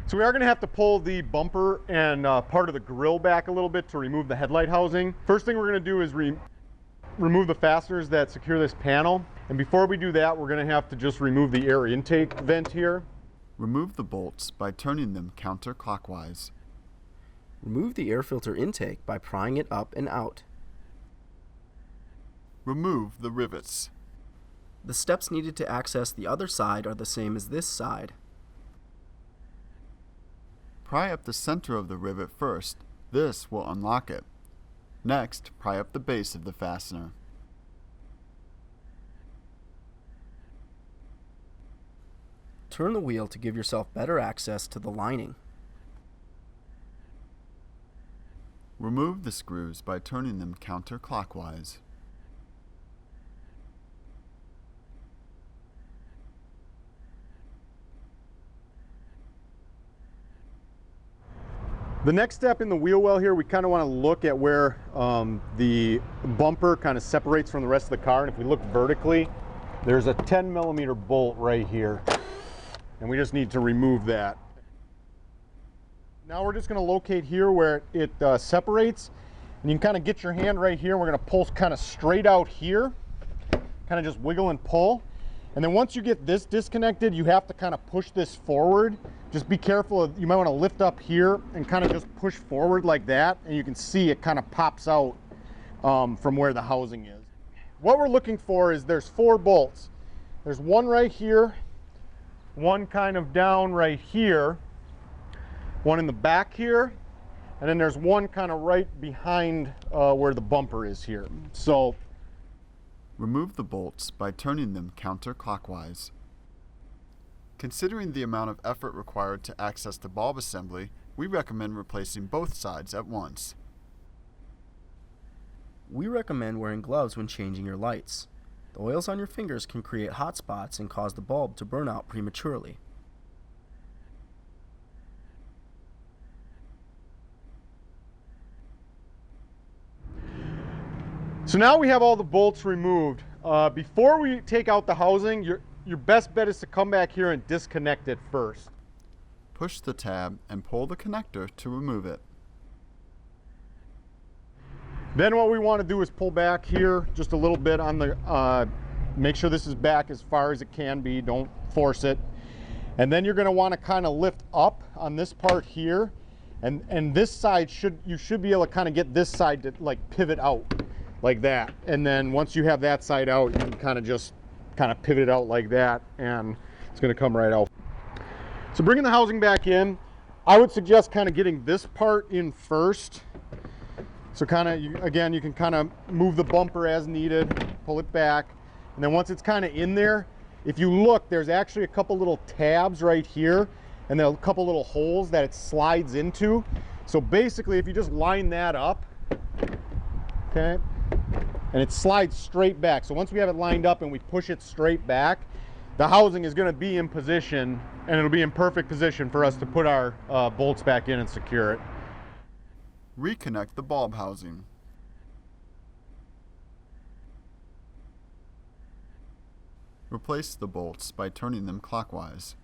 So we are going to have to pull the bumper and part of the grill back a little bit to remove the headlight housing. First thing we're going to do is remove the fasteners that secure this panel. And before we do that, we're going to have to just remove the air intake vent here. Remove the bolts by turning them counterclockwise. Remove the air filter intake by prying it up and out. Remove the rivets. The steps needed to access the other side are the same as this side. Pry up the center of the rivet first. This will unlock it. Next, pry up the base of the fastener. Turn the wheel to give yourself better access to the lining. Remove the screws by turning them counterclockwise. The next step in the wheel well here, we kind of want to look at where the bumper kind of separates from the rest of the car. And if we look vertically, there's a 10mm bolt right here. And we just need to remove that. Now we're just going to locate here where it separates. And you can kind of get your hand right here. We're going to pull kind of straight out here. Kind of just wiggle and pull. And then once you get this disconnected, you have to kind of push this forward. Just be careful. You might want to lift up here and kind of just push forward like that. And you can see it kind of pops out from where the housing is. What we're looking for is there's 4 bolts. There's one right here, one kind of down right here, one in the back here, and then there's one kind of right behind where the bumper is here. So remove the bolts by turning them counterclockwise. Considering the amount of effort required to access the bulb assembly, we recommend replacing both sides at once. We recommend wearing gloves when changing your lights. The oils on your fingers can create hot spots and cause the bulb to burn out prematurely. So now we have all the bolts removed. Before we take out the housing, your best bet is to come back here and disconnect it first. Push the tab and pull the connector to remove it. Then what we want to do is pull back here just a little bit on the, make sure this is back as far as it can be, don't force it. And then you're going to want to kind of lift up on this part here. And this side you should be able to kind of get this side to like pivot out like that. And then once you have that side out, you can kind of pivot it out like that, and it's going to come right out. So bringing the housing back in, I would suggest kind of getting this part in first. So kind of, again, you can kind of move the bumper as needed, pull it back, and then once it's kind of in there, if you look, there's actually a couple little tabs right here, and then a couple little holes that it slides into. So basically, if you just line that up, okay, and it slides straight back. So once we have it lined up and we push it straight back, the housing is going to be in position, and it'll be in perfect position for us to put our bolts back in and secure it. Reconnect the bulb housing. Replace the bolts by turning them clockwise.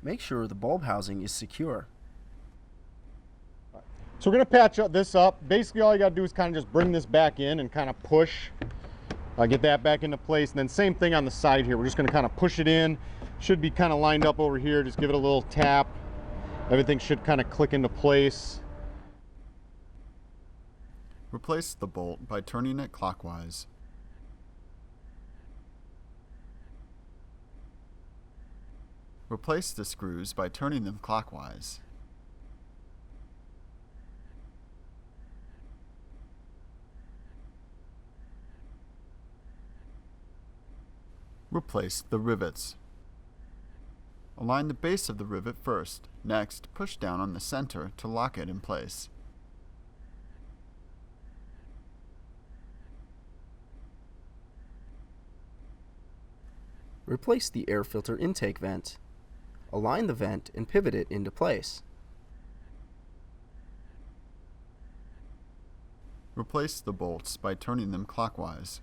Make sure the bulb housing is secure. So we're going to patch this up. Basically all you got to do is kind of just bring this back in and kind of push, get that back into place, and then same thing on the side here. We're just going to kind of push it in. Should be kind of lined up over here. Just give it a little tap. Everything should kind of click into place. Replace the bolt by turning it clockwise. Replace the screws by turning them clockwise. Replace the rivets. Align the base of the rivet first. Next, push down on the center to lock it in place. Replace the air filter intake vent. Align the vent and pivot it into place. Replace the bolts by turning them clockwise.